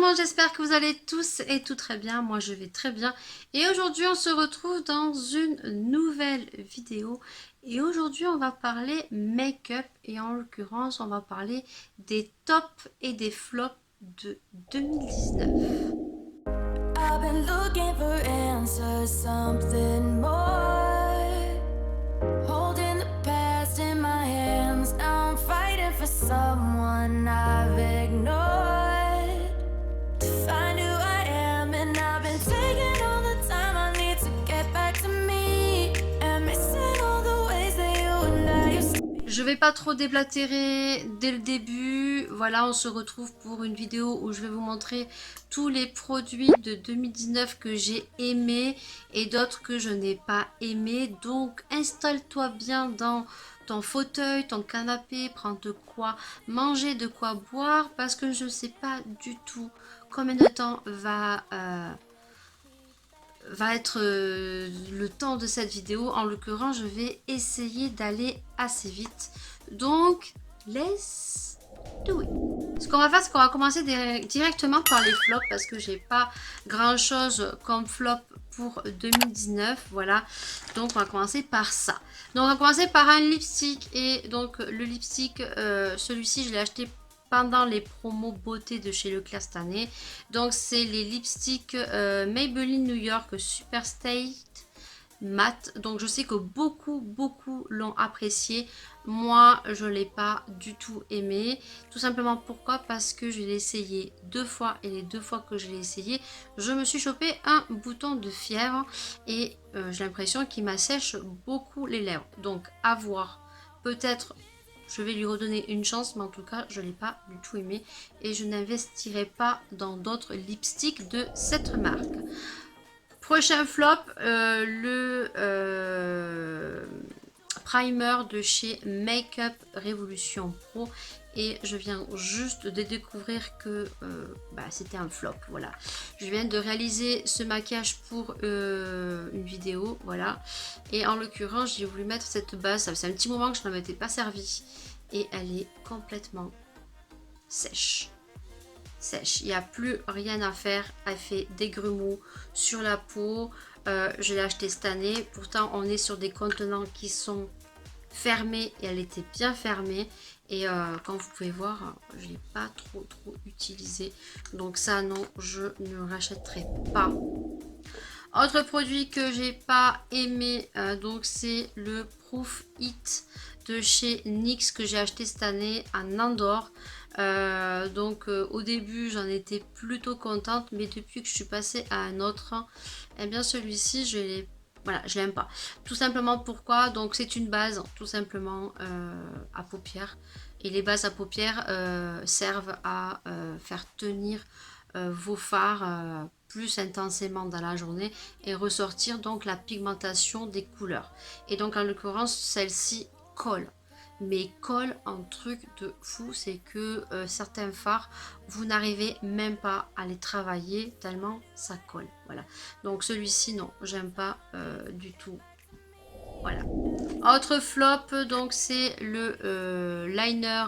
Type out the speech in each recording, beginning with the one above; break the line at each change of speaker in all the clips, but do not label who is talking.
monde, j'espère que vous allez tous et tout très bien. Moi, je vais très bien. Et aujourd'hui, on se retrouve dans une nouvelle vidéo. Et aujourd'hui, on va parler make-up. Et en l'occurrence, on va parler des tops et des flops de 2019.
I've been looking for answers, something more. Holding the past in my hands, now I'm fighting for someone I've ignored. To find who I am, and I've been taking all the time I need to get back to me. And missing all the ways that you and I used to be.
Je vais pas trop déblatérer dès le début. Voilà, on se retrouve pour une vidéo où je vais vous montrer tous les produits de 2019 que j'ai aimés et d'autres que je n'ai pas aimés. Donc installe-toi bien dans ton fauteuil, ton canapé, prends de quoi manger, de quoi boire parce que je ne sais pas du tout combien de temps va être le temps de cette vidéo. En l'occurrence, je vais essayer d'aller assez vite. Donc, let's do it. Ce qu'on va faire, c'est qu'on va commencer directement par les flops parce que j'ai pas grand chose comme flop pour 2019. Voilà. Donc, on va commencer par ça. Donc, on va commencer par un lipstick. Et donc, le lipstick, celui-ci, je l'ai acheté pendant les promos beauté de chez Leclerc cette année. Donc c'est les lipsticks Maybelline New York Super State Matte. Donc je sais que beaucoup l'ont apprécié. Moi je l'ai pas du tout aimé. Tout simplement pourquoi? Parce que je l'ai essayé deux fois et les deux fois que je l'ai essayé, je me suis chopé un bouton de fièvre et j'ai l'impression qu'il m'assèche beaucoup les lèvres. Donc à voir. Peut-être je vais lui redonner une chance, mais en tout cas, je ne l'ai pas du tout aimé. Et je n'investirai pas dans d'autres lipsticks de cette marque. Prochain flop, le primer de chez Makeup Revolution Pro. Et je viens juste de découvrir que c'était un flop. Voilà. Je viens de réaliser ce maquillage pour une vidéo. Voilà. Et en l'occurrence, j'ai voulu mettre cette base. Ça fait un petit moment que je ne m'étais pas servi. Et elle est complètement sèche. Sèche. Il n'y a plus rien à faire. Elle fait des grumeaux sur la peau. Je l'ai acheté cette année. Pourtant, on est sur des contenants qui sont fermée et elle était bien fermée et comme vous pouvez voir je l'ai pas trop utilisé, donc ça non, je ne rachèterai pas. Autre produit que j'ai pas aimé, donc c'est le Proof It de chez NYX que j'ai acheté cette année en Andorre. Au début j'en étais plutôt contente, mais depuis que je suis passée à un autre, eh bien celui-ci je l'aime pas. Tout simplement pourquoi? Donc c'est une base tout simplement à paupières. Et les bases à paupières servent à faire tenir vos fards plus intensément dans la journée et ressortir donc la pigmentation des couleurs. Et donc en l'occurrence celle-ci colle. Mais colle un truc de fou, c'est que certains fards, vous n'arrivez même pas à les travailler tellement ça colle. Voilà. Donc celui-ci, non, j'aime pas du tout. Voilà. Autre flop, donc c'est le liner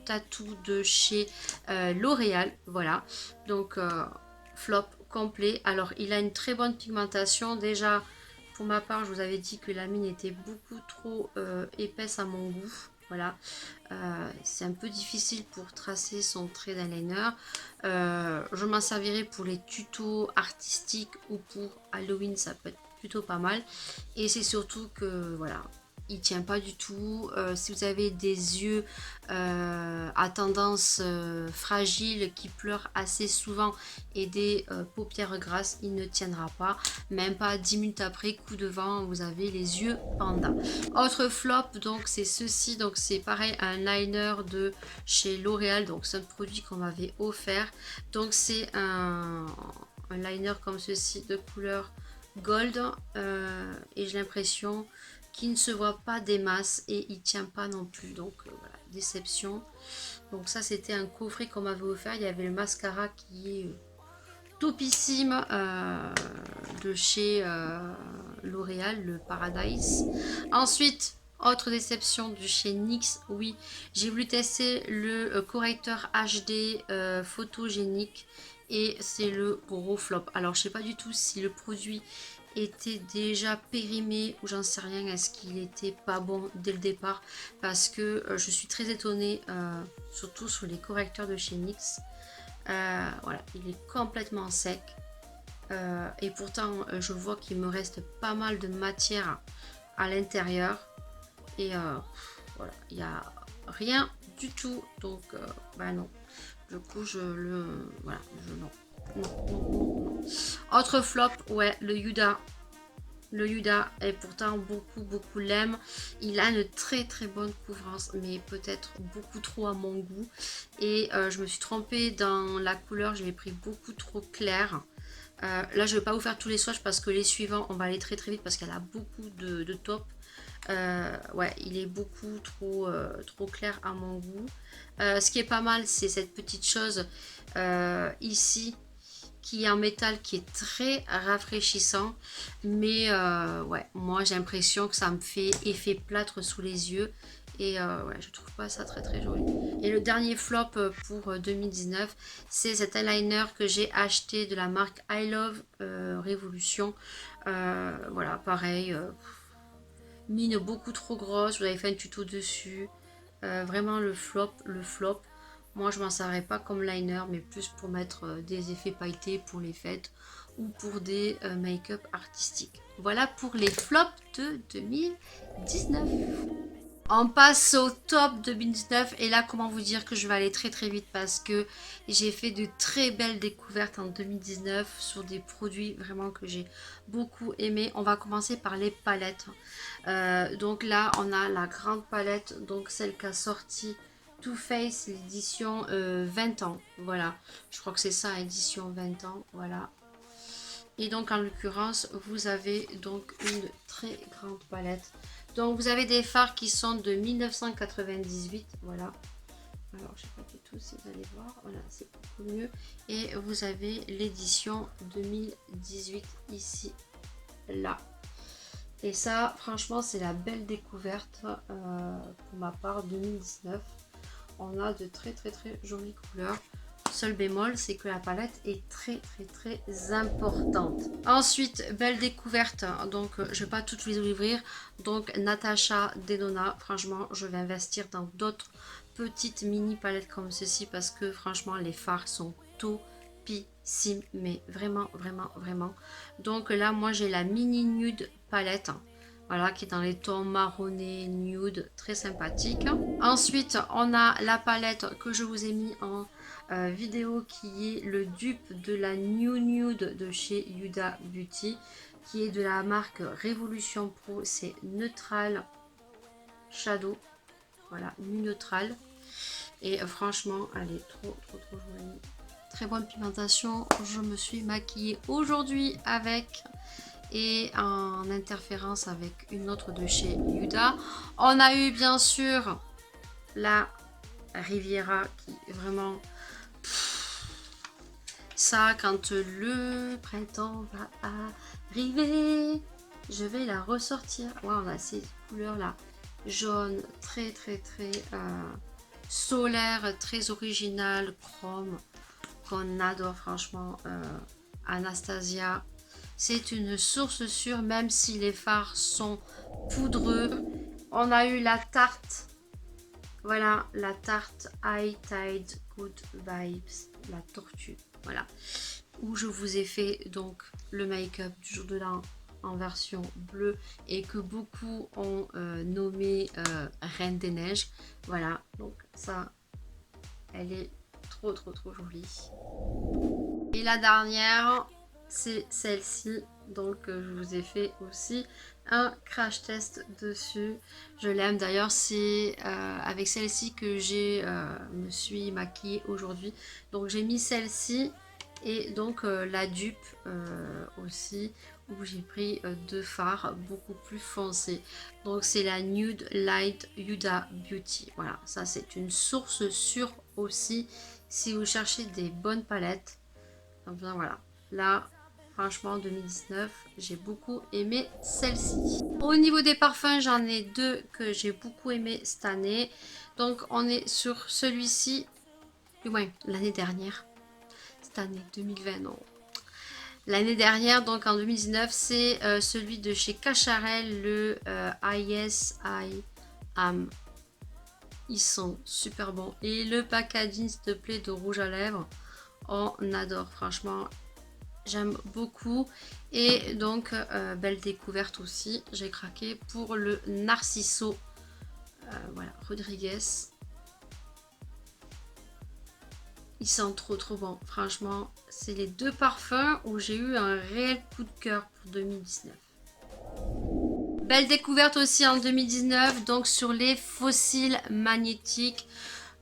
tattoo de chez L'Oréal. Voilà. Donc flop complet. Alors il a une très bonne pigmentation. Déjà, pour ma part, je vous avais dit que la mine était beaucoup trop épaisse à mon goût. Voilà, c'est un peu difficile pour tracer son trait d'eyeliner. Je m'en servirai pour les tutos artistiques ou pour Halloween, ça peut être plutôt pas mal. Et c'est surtout que voilà, il tient pas du tout. Si vous avez des yeux à tendance fragile qui pleurent assez souvent et des paupières grasses, il ne tiendra pas. Même pas 10 minutes après, coup de vent, vous avez les yeux panda. Autre flop, donc c'est ceci. Donc c'est pareil, un liner de chez L'Oréal. Donc c'est un produit qu'on m'avait offert. Donc c'est un liner comme ceci de couleur gold et j'ai l'impression qu'il ne se voit pas des masses et il tient pas non plus, donc voilà, déception. Donc ça c'était un coffret qu'on m'avait offert, il y avait le mascara qui est topissime de chez L'Oréal, le Paradise. Ensuite, autre déception de chez NYX, oui, j'ai voulu tester le correcteur HD photogénique et c'est le gros flop. Alors je sais pas du tout si le produit était déjà périmé ou j'en sais rien, est-ce qu'il était pas bon dès le départ, parce que je suis très étonnée, surtout sur les correcteurs de chez NYX. Voilà, il est complètement sec. Et pourtant je vois qu'il me reste pas mal de matière à l'intérieur et voilà, il n'y a rien du tout, donc bah non, du coup je le voilà, non. Autre flop, ouais, le Huda. Le Huda, et pourtant beaucoup l'aiment. Il a une très bonne couvrance, mais peut-être beaucoup trop à mon goût. Et je me suis trompée dans la couleur, je l'ai pris beaucoup trop clair. Là, je vais pas vous faire tous les swatchs parce que les suivants, on va aller très vite parce qu'elle a beaucoup de top. Ouais, il est beaucoup trop clair à mon goût. Ce qui est pas mal, c'est cette petite chose ici qui est en métal, qui est très rafraîchissant, mais ouais, moi j'ai l'impression que ça me fait effet plâtre sous les yeux et ouais, je trouve pas ça très joli. Et le dernier flop pour 2019, c'est cet eyeliner que j'ai acheté de la marque I Love Révolution. Voilà, pareil, mine beaucoup trop grosse, vous avez fait un tuto dessus. Vraiment le flop. Moi je m'en servirais pas comme liner, mais plus pour mettre des effets pailletés pour les fêtes ou pour des make-up artistiques. Voilà pour les flops de 2019. On passe au top 2019 et là comment vous dire que je vais aller très vite parce que j'ai fait de très belles découvertes en 2019 sur des produits vraiment que j'ai beaucoup aimé. On va commencer par les palettes. Donc là on a la grande palette, donc celle qu'a sorti Too Faced l'édition 20 ans. Voilà, je crois que c'est ça, édition 20 ans. Voilà. Et donc en l'occurrence vous avez donc une très grande palette. Donc vous avez des fards qui sont de 1998, voilà. Alors je sais pas du tout si vous allez voir, voilà, c'est beaucoup mieux. Et vous avez l'édition 2018 ici, là. Et ça, franchement, c'est la belle découverte pour ma part 2019. On a de très jolies couleurs. Seul bémol, c'est que la palette est très importante. Ensuite, belle découverte. Donc, je ne vais pas toutes les ouvrir. Donc, Natasha Denona. Franchement, je vais investir dans d'autres petites mini palettes comme ceci parce que franchement, les fards sont topissimes. Mais vraiment. Donc là, moi, j'ai la mini nude palette. Voilà, qui est dans les tons marronné, nude, très sympathique. Ensuite, on a la palette que je vous ai mis en vidéo qui est le dupe de la New Nude de chez Huda Beauty, qui est de la marque Révolution Pro. C'est Neutral Shadow. Voilà, nu neutral. Et franchement, elle est trop jolie. Très bonne pigmentation. Je me suis maquillée aujourd'hui avec... et en interférence avec une autre de chez Huda. On a eu bien sûr la Riviera qui vraiment... ça, quand le printemps va arriver, je vais la ressortir. Ouais, on a ces couleurs là, jaune, très solaire, très original, chrome, qu'on adore franchement. Anastasia, c'est une source sûre, même si les fards sont poudreux. On a eu la Tarte. Voilà, la Tarte High Tide Good Vibes, la tortue. Voilà, où je vous ai fait donc le make-up du jour de l'an en version bleue et que beaucoup ont nommé Reine des Neiges. Voilà, donc ça, elle est trop jolie. Et la dernière, c'est celle-ci. Donc je vous ai fait aussi un crash test dessus. Je l'aime d'ailleurs, c'est avec celle-ci que j'ai me suis maquillée aujourd'hui. Donc j'ai mis celle-ci et donc la dupe aussi, où j'ai pris deux fards beaucoup plus foncés. Donc c'est la Nude Light Huda Beauty. Voilà, ça c'est une source sûre aussi si vous cherchez des bonnes palettes. Donc bien voilà, là franchement 2019 j'ai beaucoup aimé celle-ci. Au niveau des parfums, j'en ai deux que j'ai beaucoup aimé cette année. Donc on est sur celui-ci, du moins l'année dernière. cette année 2020, non. L'année dernière, donc en 2019, c'est celui de chez Cacharel, le Yes I Am. Ils sont super bons. Et le packaging, s'il te plaît, de rouge à lèvres, on adore, franchement. J'aime beaucoup. Et donc, belle découverte aussi. J'ai craqué pour le Narciso. Voilà, Rodriguez. Ils sont trop bons. Franchement, c'est les deux parfums où j'ai eu un réel coup de cœur pour 2019. Belle découverte aussi en 2019, donc sur les fossiles magnétiques.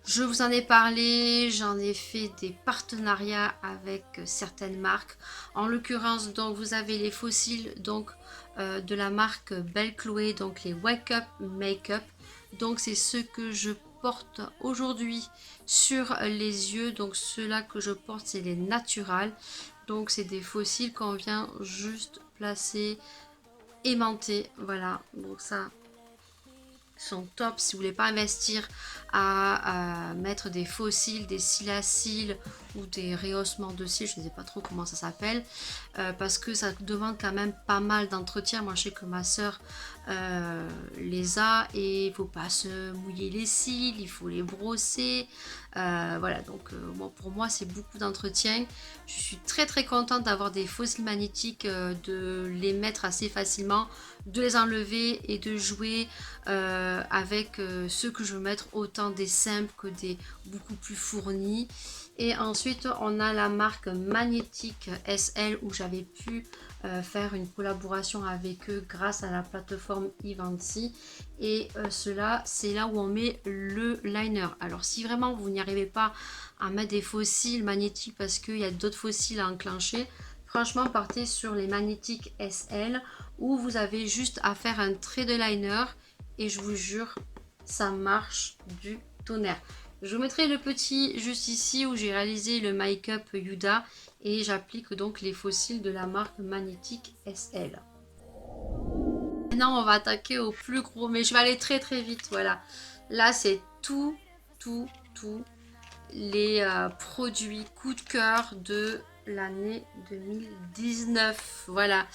Je vous en ai parlé, j'en ai fait des partenariats avec certaines marques. En l'occurrence, donc vous avez les fossiles donc de la marque Belle Chloé, donc les Wake Up Make-up. Donc c'est ceux que je porte aujourd'hui sur les yeux. Donc ceux-là que je porte, c'est les naturels. Donc c'est des fossiles qu'on vient juste placer, aimanter. Voilà, donc ça sont top si vous voulez pas investir à mettre des faux cils, des cils à cils ou des rehaussements de cils, je ne sais pas trop comment ça s'appelle, parce que ça demande quand même pas mal d'entretien. Moi je sais que ma soeur les a et il faut pas se mouiller les cils, il faut les brosser, voilà, donc bon, pour moi c'est beaucoup d'entretien. Je suis très contente d'avoir des faux cils magnétiques, de les mettre assez facilement, de les enlever et de jouer avec ceux que je veux mettre, autant des simples que des beaucoup plus fournis. Et ensuite on a la marque Magnétique SL où j'avais pu faire une collaboration avec eux grâce à la plateforme Ivancy. Et cela, c'est là où on met le liner. Alors si vraiment vous n'y arrivez pas à mettre des fossiles magnétiques parce qu'il y a d'autres fossiles à enclencher, franchement partez sur les Magnétiques SL où vous avez juste à faire un trait de liner et je vous jure ça marche du tonnerre. Je vous mettrai le petit juste ici où j'ai réalisé le make-up Yuda et j'applique donc les fossiles de la marque Magnétique SL. Maintenant on va attaquer au plus gros, mais je vais aller très vite. Voilà, là c'est tous les produits coup de cœur de l'année 2019. Voilà,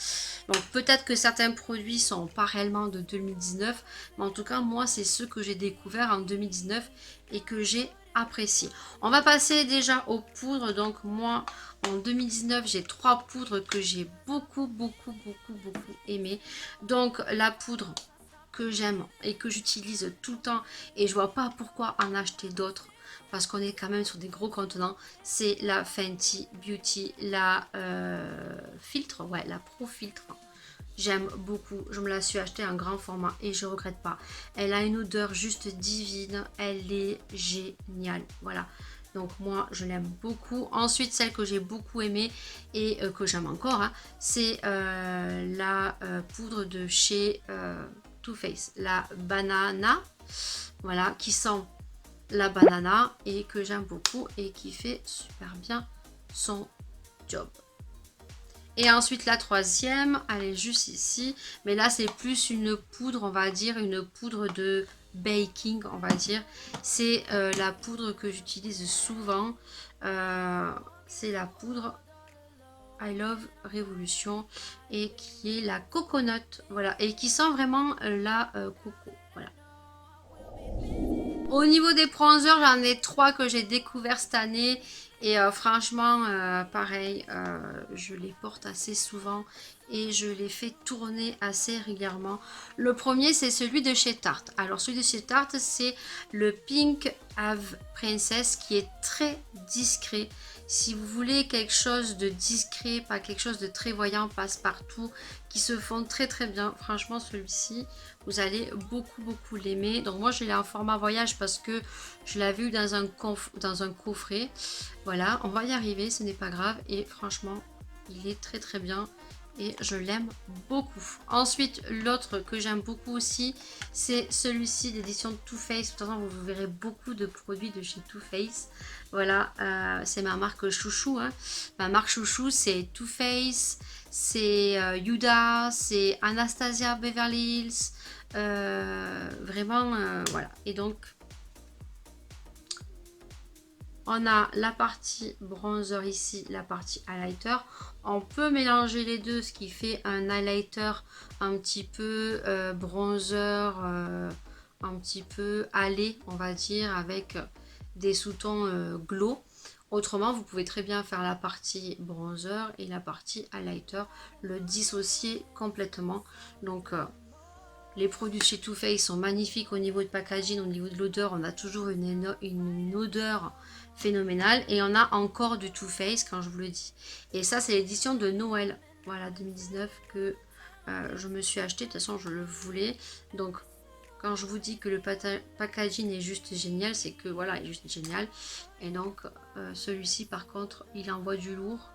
donc peut-être que certains produits sont pas réellement de 2019, mais en tout cas moi c'est ceux que j'ai découvert en 2019 et que j'ai apprécié. On va passer déjà aux poudres. Donc moi en 2019 j'ai 3 poudres que j'ai beaucoup aimé. Donc la poudre que j'aime et que j'utilise tout le temps et je vois pas pourquoi en acheter d'autres parce qu'on est quand même sur des gros contenants, c'est la Fenty Beauty, la filtre, ouais, la Pro Filtre. J'aime beaucoup, je me la suis achetée en grand format et je regrette pas. Elle a une odeur juste divine, elle est géniale, voilà. Donc moi je l'aime beaucoup. Ensuite celle que j'ai beaucoup aimée et que j'aime encore, hein, c'est la poudre de chez Too Faced, la Banana, voilà, qui sent la banana et que j'aime beaucoup et qui fait super bien son job. Et ensuite la troisième, elle est juste ici, mais là c'est plus une poudre, on va dire une poudre de baking, on va dire. C'est la poudre que j'utilise souvent, c'est la poudre I Love Révolution et qui est la coconut, voilà, et qui sent vraiment la coco, voilà. Au niveau des bronzers, j'en ai 3 que j'ai découvert cette année et franchement pareil, je les porte assez souvent et je les fais tourner assez régulièrement. Le premier c'est celui de chez Tarte. Alors celui de chez Tarte c'est le Pink Ave Princess qui est très discret. Si vous voulez quelque chose de discret, pas quelque chose de très voyant, passe-partout, qui se font très bien, franchement celui-ci, vous allez beaucoup l'aimer. Donc moi je l'ai en format voyage parce que je l'avais eu dans un coffret. Voilà, on va y arriver, ce n'est pas grave. Et franchement, il est très bien. Et je l'aime beaucoup. Ensuite, l'autre que j'aime beaucoup aussi, c'est celui-ci d'édition de Too Faced. De toute façon, vous verrez beaucoup de produits de chez Too Faced. Voilà, c'est ma marque chouchou, hein. Ma marque chouchou, c'est Too Faced, c'est Huda, c'est Anastasia Beverly Hills. Vraiment, voilà. Et donc, On a la partie bronzer ici, la partie highlighter. On peut mélanger les deux, ce qui fait un highlighter un petit peu bronzer, un petit peu allé, on va dire, avec des sous-tons glow. Autrement, vous pouvez très bien faire la partie bronzer et la partie highlighter, le dissocier complètement. Donc, les produits chez Too Faced sont magnifiques au niveau de packaging, au niveau de l'odeur. On a toujours une odeur phénoménale. Et on a encore du Too Faced, quand je vous le dis. Et ça, c'est l'édition de Noël, voilà, 2019, que je me suis acheté. De toute façon, je le voulais. Donc, quand je vous dis que le packaging est juste génial, c'est que voilà, il est juste génial. Et donc, celui-ci, par contre, il envoie du lourd.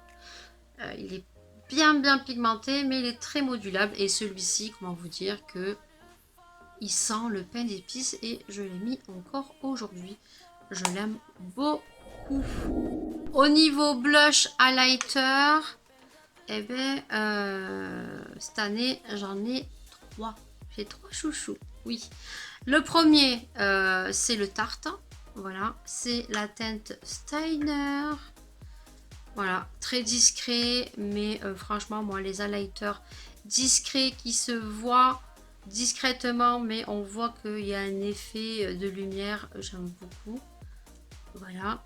Il est bien pigmenté, mais il est très modulable. Et celui-ci, comment vous dire que il sent le pain d'épices et je l'ai mis encore aujourd'hui. Je l'aime beaucoup. Au niveau blush highlighter, eh bien, cette année, j'en ai 3. J'ai 3 chouchous, oui. Le premier, c'est le Tarte. Voilà, c'est la teinte Steiner. Voilà, très discret, mais franchement, moi, les highlighters discrets qui se voient discrètement, mais on voit qu'il y a un effet de lumière, j'aime beaucoup. Voilà.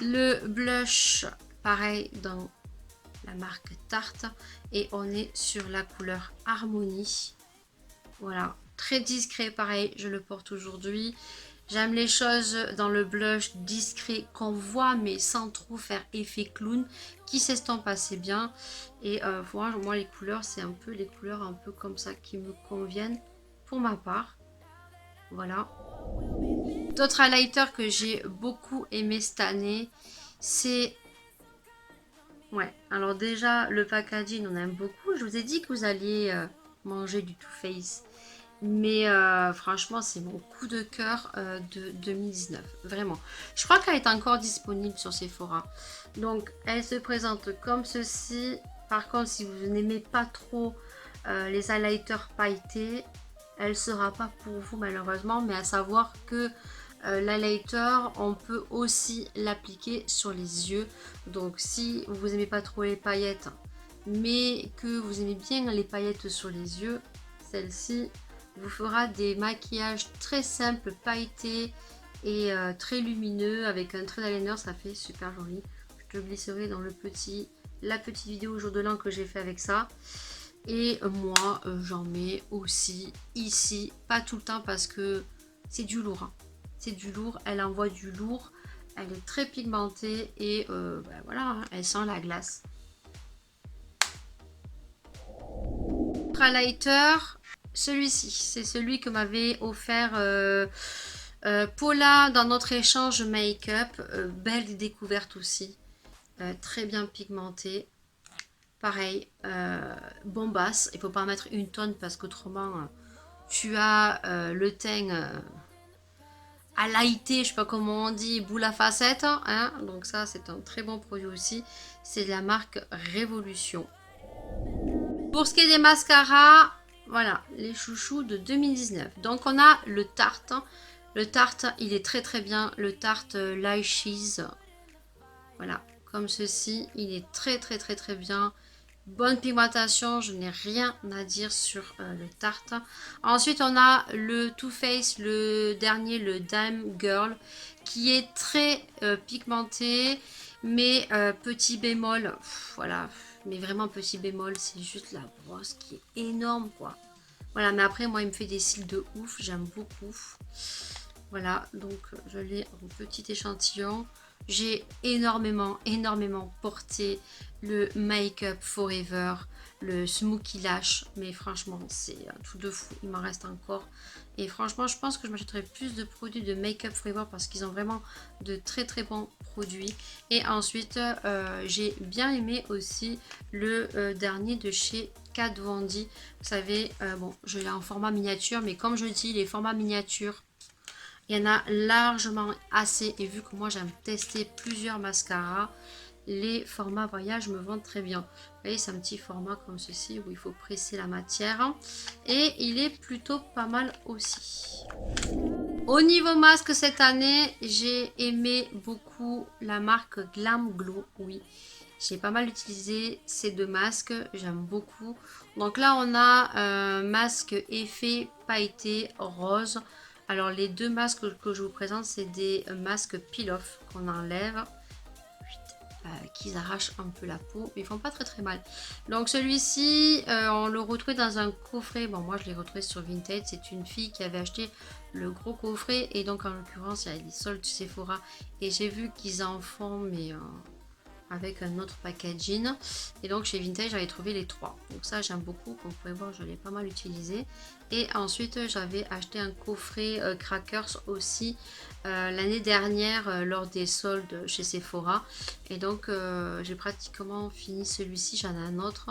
Le blush, pareil, dans la marque Tarte, et on est sur la couleur Harmonie. Voilà, très discret, pareil, je le porte aujourd'hui. J'aime les choses dans le blush discret qu'on voit mais sans trop faire effet clown, qui s'estompe assez bien. Et moi les couleurs, c'est un peu les couleurs un peu comme ça qui me conviennent pour ma part. Voilà. D'autres highlighters que j'ai beaucoup aimé cette année, c'est... Ouais, alors déjà le packaging on aime beaucoup. Je vous ai dit que vous alliez manger du Too Faced. Mais franchement, c'est mon coup de cœur de 2019. Vraiment. Je crois qu'elle est encore disponible sur Sephora. Donc, elle se présente comme ceci. Par contre, si vous n'aimez pas trop les highlighters pailletés, elle ne sera pas pour vous malheureusement. Mais à savoir que l'highlighter, on peut aussi l'appliquer sur les yeux. Donc, si vous n'aimez pas trop les paillettes, mais que vous aimez bien les paillettes sur les yeux, celle-ci vous fera des maquillages très simples, pailletés et très lumineux avec un trait d'eyeliner, ça fait super joli. Je te glisserai dans la petite vidéo jour de l'an que j'ai fait avec ça. Et moi, j'en mets aussi ici, pas tout le temps parce que c'est du lourd. Hein. C'est du lourd, elle envoie du lourd, elle est très pigmentée et ben voilà, hein, elle sent la glace. Highlighter. Celui-ci, c'est celui que m'avait offert Paula dans notre échange make-up. Belle découverte aussi. Très bien pigmenté. Pareil, bombasse. Il ne faut pas en mettre une tonne parce qu'autrement, tu as le teint à lighter, je ne sais pas comment on dit, boule à facettes. Hein, donc ça, c'est un très bon produit aussi. C'est de la marque Révolution. Pour ce qui est des mascaras... Voilà, les chouchous de 2019. Donc, on a le Tarte. Le Tarte, il est très bien. Le Tarte Lashes. Voilà, comme ceci. Il est très bien. Bonne pigmentation. Je n'ai rien à dire sur le Tarte. Ensuite, on a le Too Faced, le dernier, le Dime Girl, qui est très pigmenté. Mais petit bémol, voilà... Mais vraiment petit bémol, c'est juste la brosse qui est énorme quoi. Voilà, mais après moi il me fait des cils de ouf, j'aime beaucoup. Voilà, donc je l'ai en petit échantillon. J'ai énormément porté le Make Up Forever, le Smoky Lash. Mais franchement, c'est un truc de fou, il m'en reste encore. Et franchement, je pense que je m'achèterai plus de produits de Make Up Forever parce qu'ils ont vraiment de très bons produits. Et ensuite, j'ai bien aimé aussi le dernier de chez Kat Von D. Vous savez, bon, je l'ai en format miniature, mais comme je dis, les formats miniatures, il y en a largement assez. Et vu que moi, j'aime tester plusieurs mascaras, les formats voyage me vendent très bien. Vous voyez, c'est un petit format comme ceci où il faut presser la matière. Et il est plutôt pas mal aussi. Au niveau masque cette année, j'ai aimé beaucoup la marque Glam Glow. Oui, j'ai pas mal utilisé ces deux masques, j'aime beaucoup. Donc là, on a un masque effet pailleté rose. Alors les deux masques que je vous présente, c'est des masques peel-off qu'on enlève. Qu'ils arrachent un peu la peau, mais ils font pas très mal. Donc celui-ci, on le retrouve dans un coffret. Bon, moi je l'ai retrouvé sur Vinted. C'est une fille qui avait acheté le gros coffret, et donc en l'occurrence, il y a les soldes Sephora, et j'ai vu qu'ils en font, mais avec un autre packaging. Et donc chez Vintage, j'avais trouvé les trois. Donc ça, j'aime beaucoup. Comme vous pouvez voir, je l'ai pas mal utilisé. Et ensuite, j'avais acheté un coffret Crackers aussi l'année dernière lors des soldes chez Sephora. Et donc, j'ai pratiquement fini celui-ci. J'en ai un autre.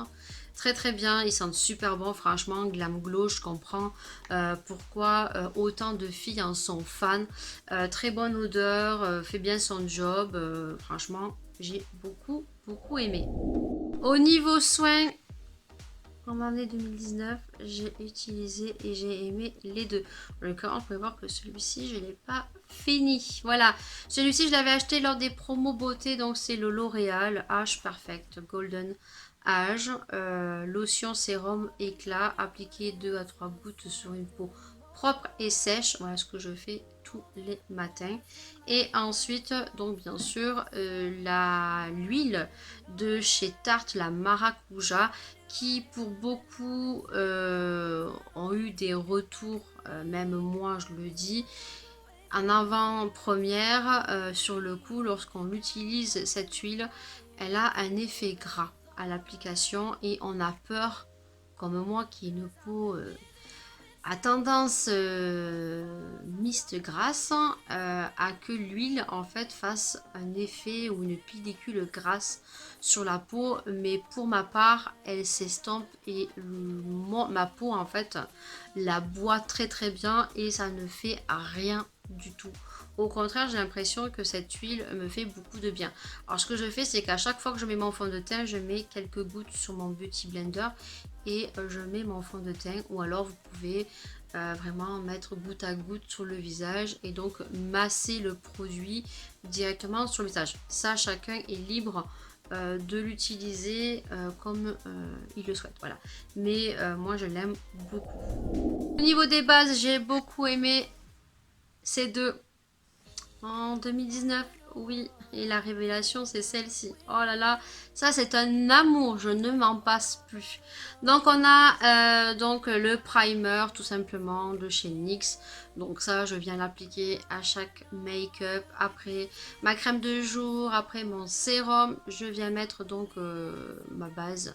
Très bien, ils sentent super bon, franchement. Glam Glow, je comprends pourquoi autant de filles en sont fans. Très bonne odeur, fait bien son job. Franchement, j'ai beaucoup aimé. Au niveau soins, en année 2019, j'ai utilisé et j'ai aimé les deux. En l'occurrence, vous pouvez voir que celui-ci, je ne l'ai pas fini. Voilà, celui-ci, je l'avais acheté lors des promos beauté, donc c'est le L'Oréal Age Perfect Golden Age. Lotion sérum éclat, appliqué 2 à 3 gouttes sur une peau propre et sèche. Voilà ce que je fais tous les matins. Et ensuite, donc bien sûr, l'huile de chez Tarte, la Maracuja, qui pour beaucoup ont eu des retours, même moi je le dis, en avant-première. Sur le coup, lorsqu'on utilise cette huile, elle a un effet gras à l'application, et on a peur, comme moi qui ai une peau à tendance mixte grasse, à que l'huile en fait fasse un effet ou une pellicule grasse sur la peau, mais pour ma part elle s'estompe, et ma peau en fait la boit très bien, et ça ne fait rien du tout. Au contraire, j'ai l'impression que cette huile me fait beaucoup de bien. Alors ce que je fais, c'est qu'à chaque fois que je mets mon fond de teint, je mets quelques gouttes sur mon Beauty Blender, et je mets mon fond de teint, ou alors vous pouvez vraiment mettre goutte à goutte sur le visage, et donc masser le produit directement sur le visage. Ça, chacun est libre de l'utiliser comme il le souhaite, voilà. Mais moi je l'aime beaucoup. Au niveau des bases, j'ai beaucoup aimé ces deux en 2019, oui, et la révélation c'est celle-ci. Oh là là, ça c'est un amour, je ne m'en passe plus. Donc on a donc le primer tout simplement de chez NYX. Donc ça, je viens l'appliquer à chaque make-up. Après ma crème de jour, après mon sérum, je viens mettre donc ma base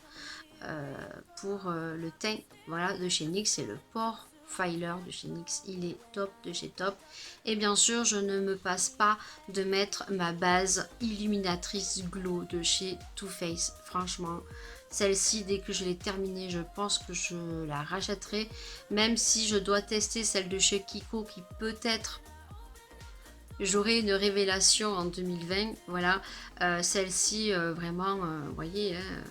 pour le teint. Voilà, de chez NYX, c'est le Pore Filer de chez NYX, il est top de chez top. Et bien sûr, je ne me passe pas de mettre ma base illuminatrice glow de chez Too Faced. Franchement, celle-ci, dès que je l'ai terminée, je pense que je la rachèterai, même si je dois tester celle de chez Kiko, qui peut-être j'aurai une révélation en 2020. Voilà, celle-ci vraiment, vous voyez, hein,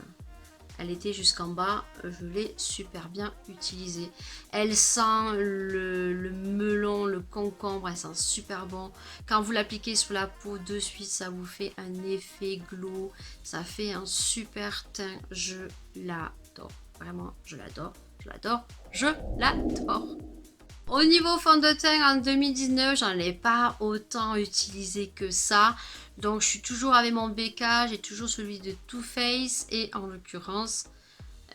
elle était jusqu'en bas, je l'ai super bien utilisée. Elle sent le melon, le concombre, elle sent super bon. Quand vous l'appliquez sur la peau de suite, ça vous fait un effet glow. Ça fait un super teint, je l'adore. Vraiment, je l'adore, je l'adore, je l'adore. Au niveau fond de teint en 2019, j'en ai pas autant utilisé que ça. Donc je suis toujours avec mon BK, j'ai toujours celui de Too Faced, et en l'occurrence,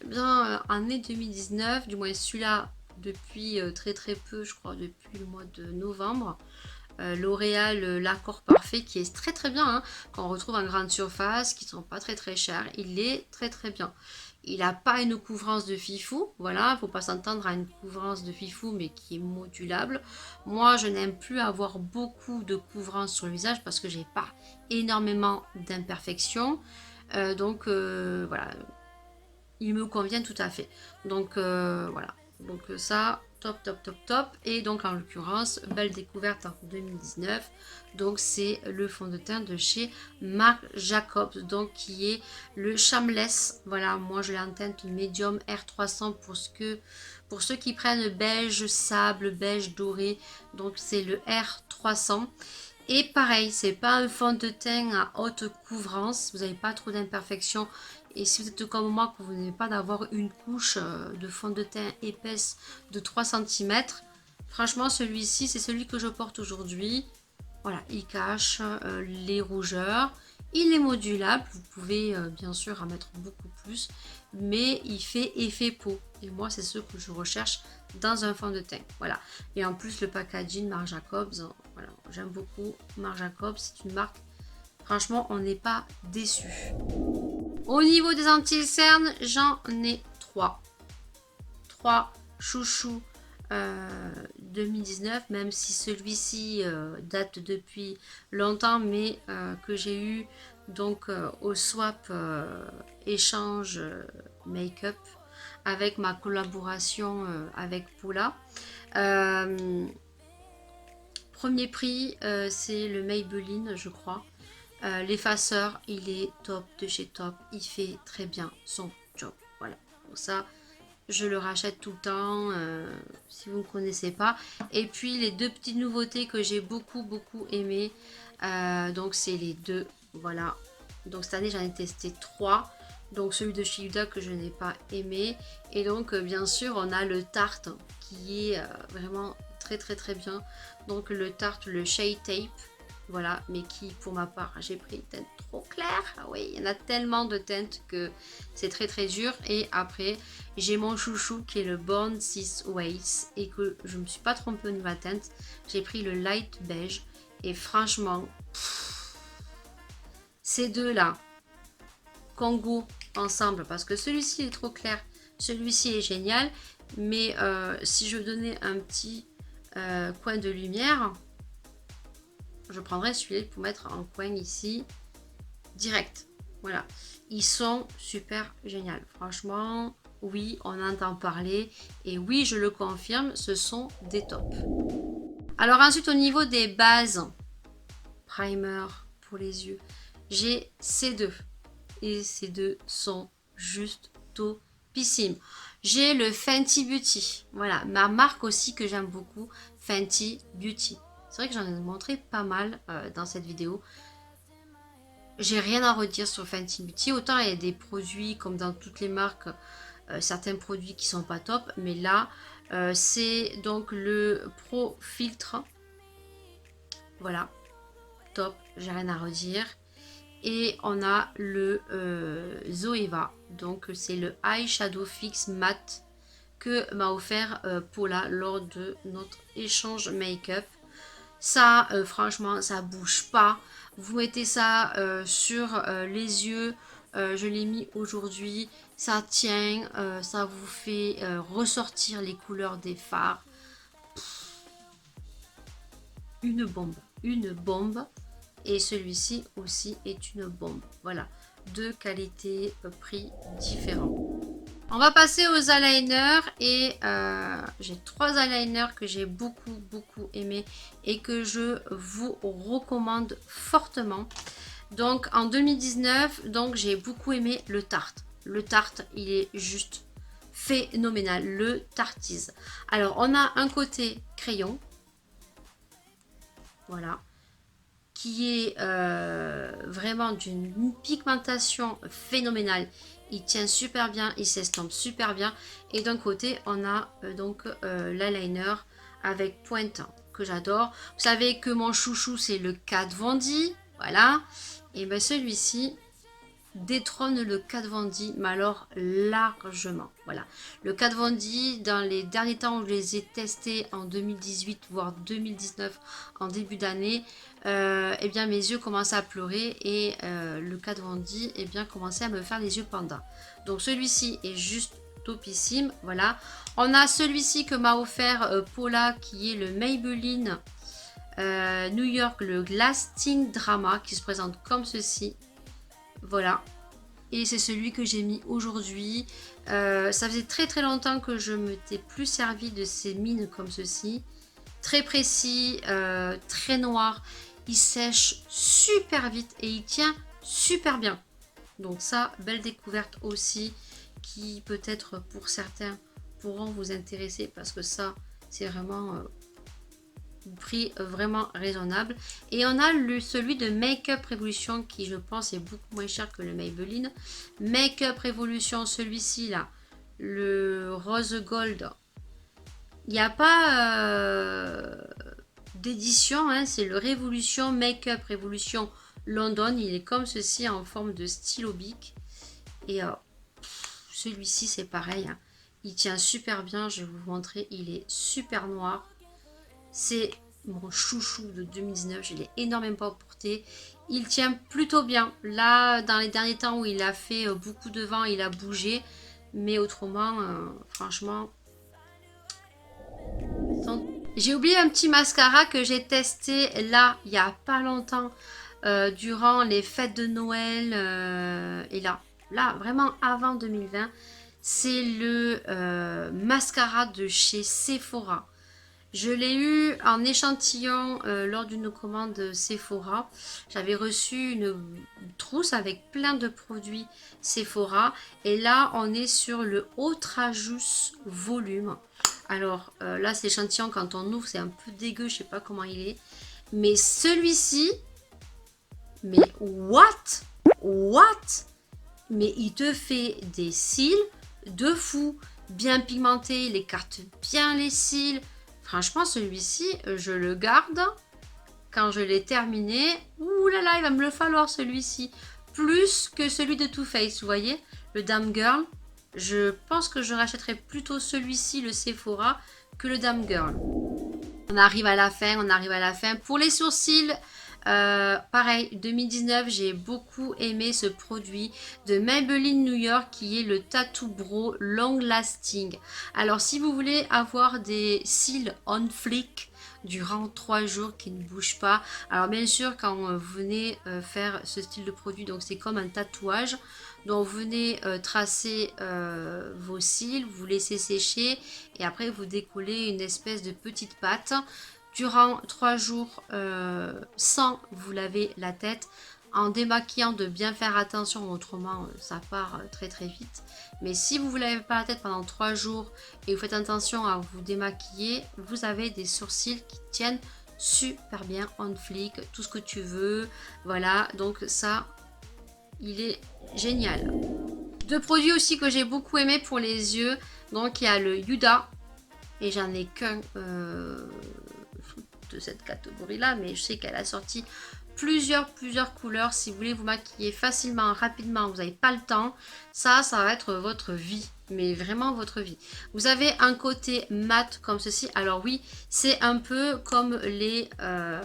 eh bien, année 2019, du moins celui-là depuis très peu, je crois depuis le mois de novembre. L'Oréal l'accord parfait, qui est très bien, hein, qu'on retrouve en grande surface, qui sont pas très chers. Il est très bien. Il n'a pas une couvrance de fifou, voilà, faut pas s'entendre à une couvrance de fifou, mais qui est modulable. Moi, je n'aime plus avoir beaucoup de couvrance sur le visage parce que j'ai pas énormément d'imperfections. Donc voilà, il me convient tout à fait. Donc voilà, donc ça, top, top, top, top. Et donc en l'occurrence, belle découverte en 2019. Donc c'est le fond de teint de chez Marc Jacobs, donc qui est le Shameless. Voilà, moi je l'ai en teinte médium R300 pour ceux qui prennent beige sable, beige doré. Donc c'est le R300. Et pareil, c'est pas un fond de teint à haute couvrance, vous n'avez pas trop d'imperfections. Et si vous êtes comme moi, que vous n'avez pas d'avoir une couche de fond de teint épaisse de 3 cm, franchement celui-ci c'est celui que je porte aujourd'hui. Voilà, il cache les rougeurs, il est modulable, vous pouvez bien sûr en mettre beaucoup plus, mais il fait effet peau. Et moi c'est ce que je recherche dans un fond de teint. Voilà, et en plus le packaging Marc Jacobs, voilà, j'aime beaucoup Marc Jacobs, c'est une marque, franchement on n'est pas déçu. Au niveau des anti-cernes, j'en ai 3 chouchous 2019, même si celui-ci date depuis longtemps, mais que j'ai eu donc au swap échange make-up avec ma collaboration avec Paula. Premier prix, c'est le Maybelline, je crois. L'effaceur, il est top de chez top, il fait très bien son job. Voilà, pour ça je le rachète tout le temps si vous ne connaissez pas. Et puis les deux petites nouveautés que j'ai beaucoup aimé, donc c'est les deux, voilà. Donc cette année j'en ai testé 3, donc celui de chez Huda que je n'ai pas aimé, et donc bien sûr on a le Tarte qui est vraiment très bien, donc le Tarte, le Shade Tape. Voilà, mais qui pour ma part, j'ai pris une teinte trop claire. Ah oui, il y en a tellement de teintes que c'est très dur. Et après, j'ai mon chouchou qui est le Born This Ways et que je me suis pas trompée au niveau de la teinte. J'ai pris le Light Beige et franchement, ces deux-là, Congo ensemble, parce que celui-ci est trop clair, celui-ci est génial. Mais si je donnais un petit coin de lumière, je prendrai celui-là pour mettre en coin ici, direct. Voilà, ils sont super géniaux. Franchement, oui, on entend parler. Et oui, je le confirme, ce sont des tops. Alors ensuite, au niveau des bases, primer pour les yeux, j'ai ces deux. Et ces deux sont juste topissimes. J'ai le Fenty Beauty. Voilà, ma marque aussi que j'aime beaucoup, Fenty Beauty. C'est vrai que j'en ai montré pas mal dans cette vidéo. J'ai rien à redire sur Fenty Beauty. Autant il y a des produits comme dans toutes les marques, certains produits qui sont pas top. Mais là, c'est donc le Pro Filtre. Voilà, top, j'ai rien à redire. Et on a le Zoeva. Donc c'est le Eyeshadow Fix Matte que m'a offert Paula lors de notre échange make-up. Ça, franchement, ça bouge pas. Vous mettez ça sur les yeux. Je l'ai mis aujourd'hui. Ça tient. Ça vous fait ressortir les couleurs des fards. Une bombe. Une bombe. Et celui-ci aussi est une bombe. Voilà. Deux qualités, prix différents. On va passer aux eyeliners et j'ai 3 eyeliners que j'ai beaucoup aimé et que je vous recommande fortement. Donc en 2019, donc j'ai beaucoup aimé le Tarte. Le Tarte, il est juste phénoménal, le Tartease. Alors on a un côté crayon, voilà, qui est vraiment d'une pigmentation phénoménale. Il tient super bien, il s'estompe super bien. Et d'un côté, on a donc l'eyeliner avec pointe que j'adore. Vous savez que mon chouchou, c'est le Kat Von D. Voilà. Et bien celui-ci détrône le Kat Von D, mais alors largement. Voilà. Le Kat Von D, dans les derniers temps où je les ai testés en 2018, voire 2019, en début d'année, eh bien mes yeux commençaient à pleurer et le Kat Von D eh bien commençait à me faire les yeux panda. Donc celui-ci est juste topissime. Voilà. On a celui-ci que m'a offert Paula, qui est le Maybelline New York, le Lasting Drama, qui se présente comme ceci. Voilà. et c'est celui que j'ai mis aujourd'hui. Ça faisait très très longtemps que je ne m'étais plus servi de ces mines comme ceci. Très précis, très noir. Il sèche super vite et il tient super bien. Donc ça, belle découverte aussi, qui peut-être pour certains pourront vous intéresser parce que ça, c'est vraiment prix vraiment raisonnable. Et on a celui de Make Up Revolution qui je pense est beaucoup moins cher que le Maybelline. Make Up Revolution, celui-ci là, le rose gold, il n'y a pas d'édition, hein, c'est le Révolution Make Up Revolution London. Il est comme ceci en forme de stylo bic. Et celui-ci c'est pareil, hein. Il tient super bien, je vais vous montrer, il est super noir. C'est mon chouchou de 2019, je l'ai énormément porté. Il tient plutôt bien. Là, dans les derniers temps où il a fait beaucoup de vent, il a bougé. Mais autrement, franchement... J'ai oublié un petit mascara que j'ai testé là, il n'y a pas longtemps, durant les fêtes de Noël. Et là, vraiment avant 2020. C'est le mascara de chez Sephora. Je l'ai eu en échantillon lors d'une commande Sephora. J'avais reçu une trousse avec plein de produits Sephora. Et là, on est sur le Outrageous volume. Alors là, c'est l'échantillon. Quand on ouvre, c'est un peu dégueu. Je sais pas comment il est. Mais celui-ci, mais what? Mais il te fait des cils de fou. Bien pigmenté, il écarte bien les cils. Franchement, celui-ci, je le garde quand je l'ai terminé. Ouh là là, il va me le falloir celui-ci. Plus que celui de Too Faced, vous voyez, le Damn Girl. Je pense que je rachèterai plutôt celui-ci, le Sephora, que le Damn Girl. On arrive à la fin, Pour les sourcils, pareil, 2019, j'ai beaucoup aimé ce produit de Maybelline New York qui est le Tattoo Brow Long Lasting. Alors si vous voulez avoir des cils on flick durant 3 jours qui ne bougent pas, alors bien sûr quand vous venez faire ce style de produit, donc c'est comme un tatouage, donc vous venez tracer vos cils, vous laissez sécher et après vous décollez une espèce de petite pâte. Durant 3 jours sans vous laver la tête, en démaquillant, de bien faire attention, autrement ça part très très vite. Mais si vous ne vous lavez pas la tête pendant 3 jours et vous faites attention à vous démaquiller, vous avez des sourcils qui tiennent super bien, on flick, tout ce que tu veux. Voilà, donc ça, il est génial. 2 produits aussi que j'ai beaucoup aimé pour les yeux. Donc il y a le Huda, et j'en ai qu'un de cette catégorie là, mais je sais qu'elle a sorti plusieurs couleurs. Si vous voulez vous maquiller facilement, rapidement, vous n'avez pas le temps, ça va être votre vie, mais vraiment votre vie. Vous avez un côté mat comme ceci. Alors oui, c'est un peu comme les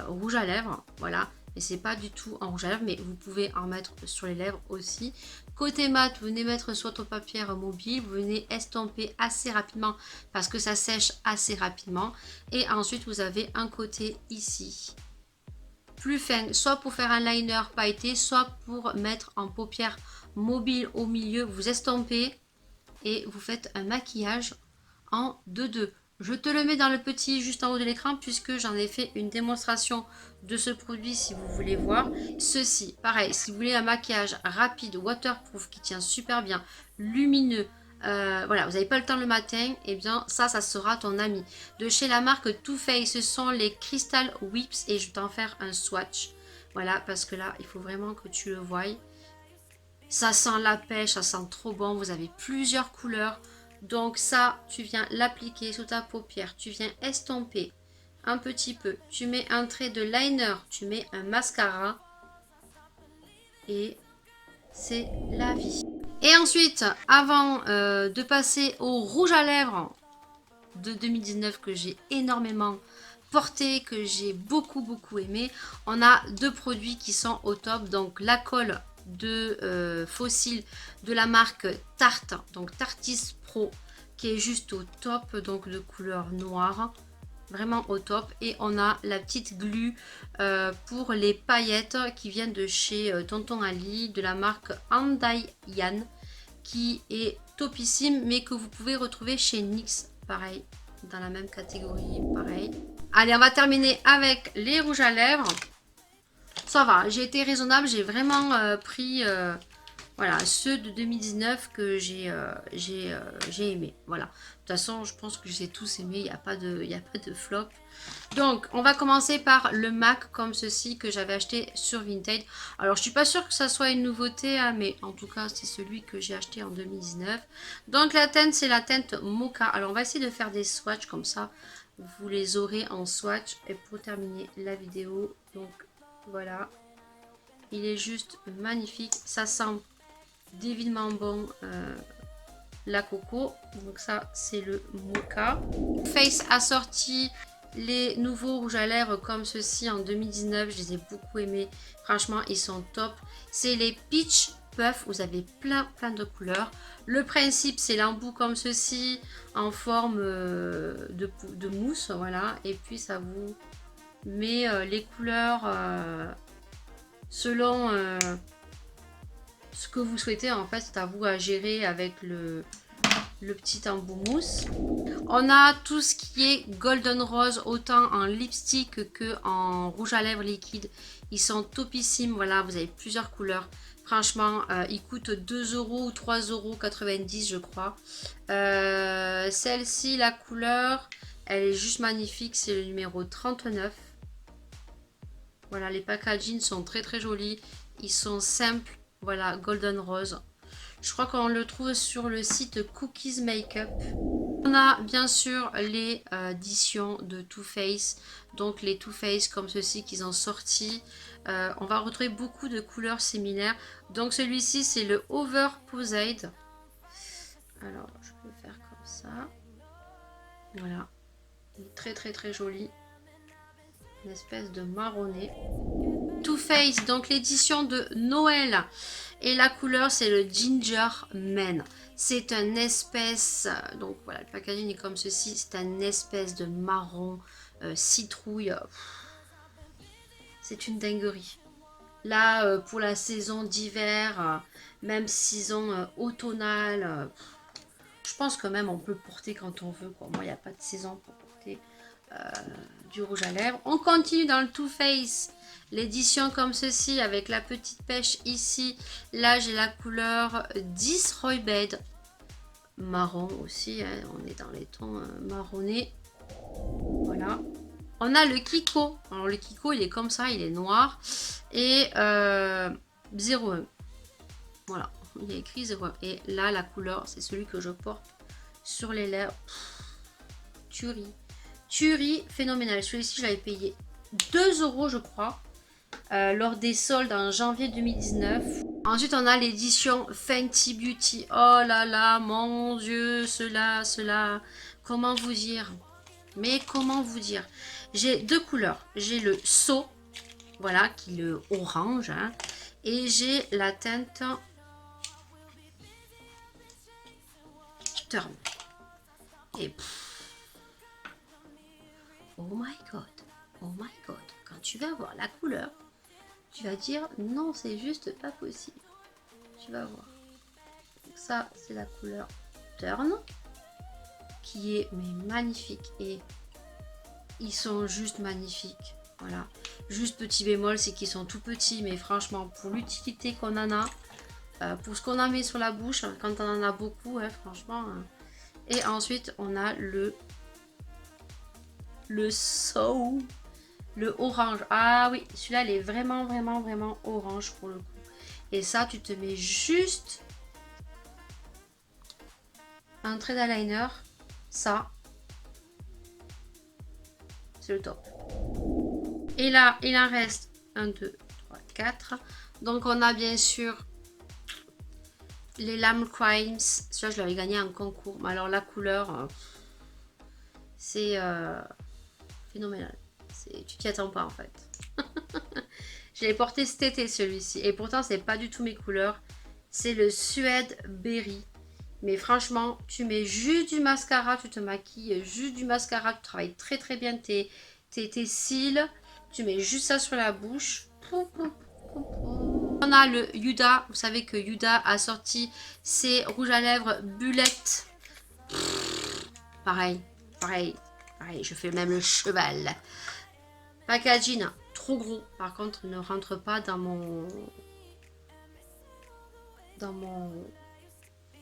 rouges à lèvres, voilà, et c'est pas du tout en rouge à lèvres, mais vous pouvez en mettre sur les lèvres aussi. Côté mat, vous venez mettre sur votre paupière mobile, vous venez estomper assez rapidement parce que ça sèche assez rapidement. Et ensuite, vous avez un côté ici, plus fin, soit pour faire un liner pailleté, soit pour mettre en paupière mobile au milieu. Vous estompez et vous faites un maquillage en 2-2. Je te le mets dans le petit juste en haut de l'écran puisque j'en ai fait une démonstration de ce produit si vous voulez voir. Ceci, pareil, si vous voulez un maquillage rapide, waterproof, qui tient super bien, lumineux, voilà, vous n'avez pas le temps le matin, et eh bien ça sera ton ami. De chez la marque Too Faced, ce sont les Crystal Whips et je vais t'en faire un swatch. Voilà, parce que là, il faut vraiment que tu le voies. Ça sent la pêche, ça sent trop bon, vous avez plusieurs couleurs. Donc ça, tu viens l'appliquer sous ta paupière, tu viens estomper un petit peu, tu mets un trait de liner, tu mets un mascara et c'est la vie. Et ensuite, avant de passer au rouge à lèvres de 2019 que j'ai énormément porté, que j'ai beaucoup aimé, on a 2 produits qui sont au top. Donc la colle de fossiles de la marque Tarte, donc Tartis Pro, qui est juste au top, donc de couleur noire. vraiment au top. Et on a la petite glue pour les paillettes qui viennent de chez Tonton Ali, de la marque Andaiyan, qui est topissime, mais que vous pouvez retrouver chez NYX, pareil, dans la même catégorie, pareil. Allez, on va terminer avec les rouges à lèvres. Ça va, j'ai été raisonnable, j'ai vraiment pris voilà, ceux de 2019 que j'ai aimé. Voilà. De toute façon, je pense que j'ai tous aimé, il n'y a pas de flop. Donc, on va commencer par le MAC comme ceci que j'avais acheté sur Vinted. Alors, je suis pas sûre que ça soit une nouveauté, hein, mais en tout cas, c'est celui que j'ai acheté en 2019. Donc, la teinte, c'est la teinte Mocha. Alors, on va essayer de faire des swatchs comme ça. Vous les aurez en swatch. Et pour terminer la vidéo, donc voilà. Il est juste magnifique. Ça sent divinement bon la coco. Donc ça, c'est le Mocha. Face a sorti les nouveaux rouges à lèvres comme ceci en 2019. Je les ai beaucoup aimés. Franchement, ils sont top. C'est les Peach Puff. Vous avez plein de couleurs. Le principe, c'est l'embout comme ceci en forme de mousse. Voilà. Et puis, ça vous met les couleurs selon ce que vous souhaitez. En fait, c'est à vous à gérer avec le petit embout mousse. On a tout ce qui est golden rose, autant en lipstick que en rouge à lèvres liquide. Ils sont topissimes. Voilà, vous avez plusieurs couleurs. Franchement, ils coûtent 2 € ou 3,90 € je crois. Celle-ci, la couleur, elle est juste magnifique. C'est le numéro 39. Voilà, les packaging sont très jolis. Ils sont simples. Voilà, golden rose. Je crois qu'on le trouve sur le site Cookies Makeup. On a bien sûr les éditions de Too Faced. Donc les Too Faced comme ceci qu'ils ont sorti. On va retrouver beaucoup de couleurs similaires. Donc celui-ci c'est le Over Posed. Alors je peux le faire comme ça. Voilà. Il est très joli. Une espèce de marronné. Too Faced, donc l'édition de Noël. Et la couleur, c'est le Ginger Man. C'est un espèce... donc voilà, le packaging est comme ceci. C'est un espèce de marron citrouille. C'est une dinguerie. Là, pour la saison d'hiver, même saison automnale, je pense que même on peut porter quand on veut, quoi. Moi, il n'y a pas de saison pour porter du rouge à lèvres. On continue dans le Too Faced. L'édition comme ceci avec la petite pêche ici. Là j'ai la couleur 10 Roy Bed. Marron aussi, hein, on est dans les tons marronnés. Voilà. On a le Kiko. Alors le Kiko il est comme ça, il est noir. Et 01. Voilà, il est écrit 01. Et là la couleur c'est celui que je porte sur les lèvres. Tuerie phénoménal. Celui-ci je l'avais payé 2 € je crois. Lors des soldes en janvier 2019. Ensuite on a l'édition Fenty Beauty. Oh là là, mon dieu, cela, comment vous dire? Mais comment vous dire? J'ai deux couleurs. J'ai le saut, voilà, qui est le orange, hein, et j'ai la teinte Turn. Et oh my god, quand tu vas voir la couleur, tu vas dire non, c'est juste pas possible. Tu vas voir. Donc ça, c'est la couleur Turn qui est mais magnifique et ils sont juste magnifiques. Voilà. Juste petit bémol, c'est qu'ils sont tout petits, mais franchement, pour l'utilité qu'on en a, pour ce qu'on en met sur la bouche, quand on en a beaucoup, hein, franchement. Et ensuite, on a le So. Le orange. Ah oui, celui-là, il est vraiment orange pour le coup. Et ça, tu te mets juste un trait d'eyeliner. Ça, c'est le top. Et là, il en reste 1, 2, 3, 4. Donc, on a bien sûr les Lime Crimes. Celui-là, je l'avais gagné en concours. Mais alors, la couleur, c'est phénoménal. Tu t'y attends pas en fait. Je l'ai porté cet été celui-ci. Et pourtant c'est pas du tout mes couleurs. C'est le Suède Berry. Mais franchement, tu mets juste du mascara, tu te maquilles juste du mascara, tu travailles très très bien tes cils. Tu mets juste ça sur la bouche. On a le Huda. Vous savez que Huda a sorti ses rouges à lèvres Bullet. Pareil, je fais même le cheval. Packaging trop gros. Par contre, ne rentre pas dans mon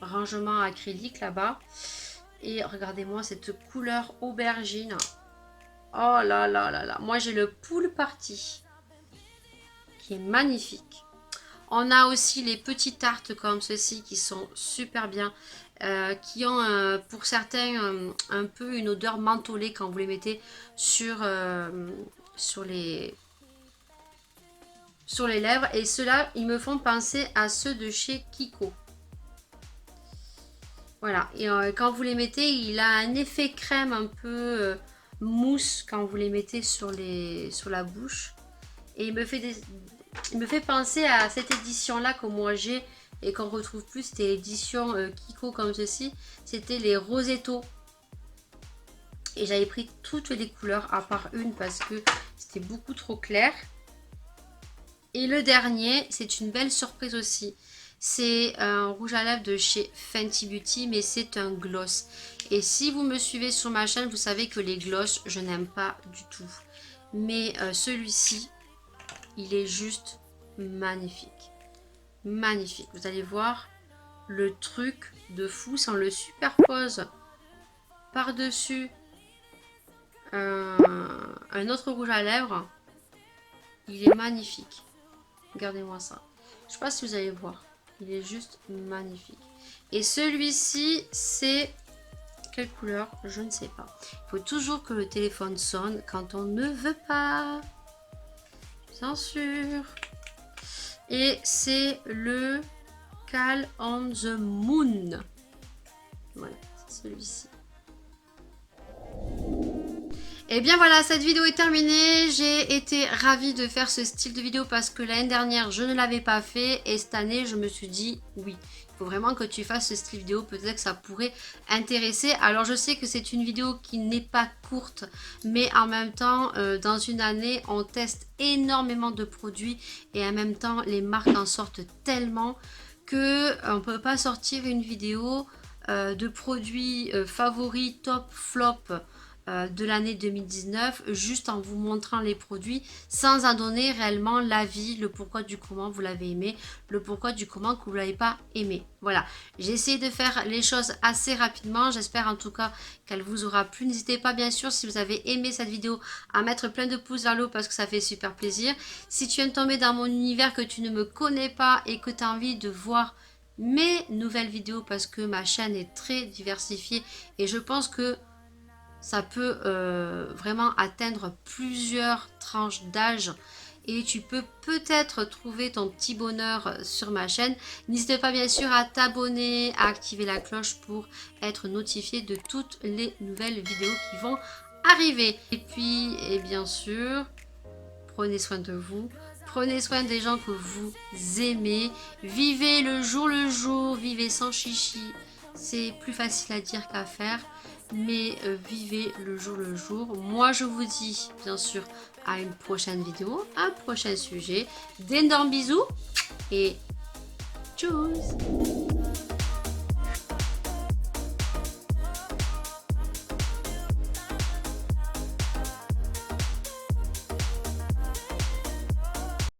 rangement acrylique là-bas. Et regardez-moi cette couleur aubergine. Oh là là là là. Moi, j'ai le Pool Party qui est magnifique. On a aussi les petites tartes comme ceci qui sont super bien. Qui ont pour certains un peu une odeur mentholée quand vous les mettez sur les lèvres. Et ceux-là, ils me font penser à ceux de chez Kiko. Voilà, et quand vous les mettez, il a un effet crème un peu mousse quand vous les mettez sur la bouche. Et il me fait penser à cette édition-là que moi j'ai et qu'on retrouve plus. C'était l'édition Kiko comme ceci. C'était les Rosetto. Et j'avais pris toutes les couleurs à part une parce que c'était beaucoup trop clair. Et le dernier, c'est une belle surprise aussi. C'est un rouge à lèvres de chez Fenty Beauty, mais c'est un gloss. Et si vous me suivez sur ma chaîne, vous savez que les gloss, je n'aime pas du tout. Mais celui-ci, il est juste magnifique. Magnifique. Vous allez voir le truc de fou. Si on le superpose par-dessus un autre rouge à lèvres, il est magnifique. Regardez-moi ça. Je ne sais pas si vous allez voir. Il est juste magnifique. Et celui-ci, c'est... Quelle couleur? Je ne sais pas. Il faut toujours que le téléphone sonne quand on ne veut pas. Bien sûr. Et c'est le Call on the Moon. Voilà, c'est celui-ci. Et bien voilà, cette vidéo est terminée. J'ai été ravie de faire ce style de vidéo parce que l'année dernière, je ne l'avais pas fait. Et cette année, je me suis dit, oui, il faut vraiment que tu fasses ce style vidéo. Peut-être que ça pourrait intéresser. Alors, je sais que c'est une vidéo qui n'est pas courte. Mais en même temps, dans une année, on teste énormément de produits. Et en même temps, les marques en sortent tellement qu'on ne peut pas sortir une vidéo de produits favoris, top, flop de l'année 2019 juste en vous montrant les produits sans en donner réellement l'avis, le pourquoi du comment vous l'avez aimé, le pourquoi du comment que vous l'avez pas aimé. Voilà, j'ai essayé de faire les choses assez rapidement, j'espère en tout cas qu'elle vous aura plu. N'hésitez pas bien sûr si vous avez aimé cette vidéo à mettre plein de pouces vers le haut parce que ça fait super plaisir. Si tu viens de tomber dans mon univers, que tu ne me connais pas et que tu as envie de voir mes nouvelles vidéos parce que ma chaîne est très diversifiée et je pense que ça peut vraiment atteindre plusieurs tranches d'âge et tu peux peut-être trouver ton petit bonheur sur ma chaîne. N'hésite pas bien sûr à t'abonner, à activer la cloche pour être notifié de toutes les nouvelles vidéos qui vont arriver. Et puis, et bien sûr, prenez soin de vous. Prenez soin des gens que vous aimez. Vivez le jour, vivez sans chichi. C'est plus facile à dire qu'à faire. Mais vivez le jour. Moi, je vous dis, bien sûr, à une prochaine vidéo, un prochain sujet. D'énormes bisous et tchuss!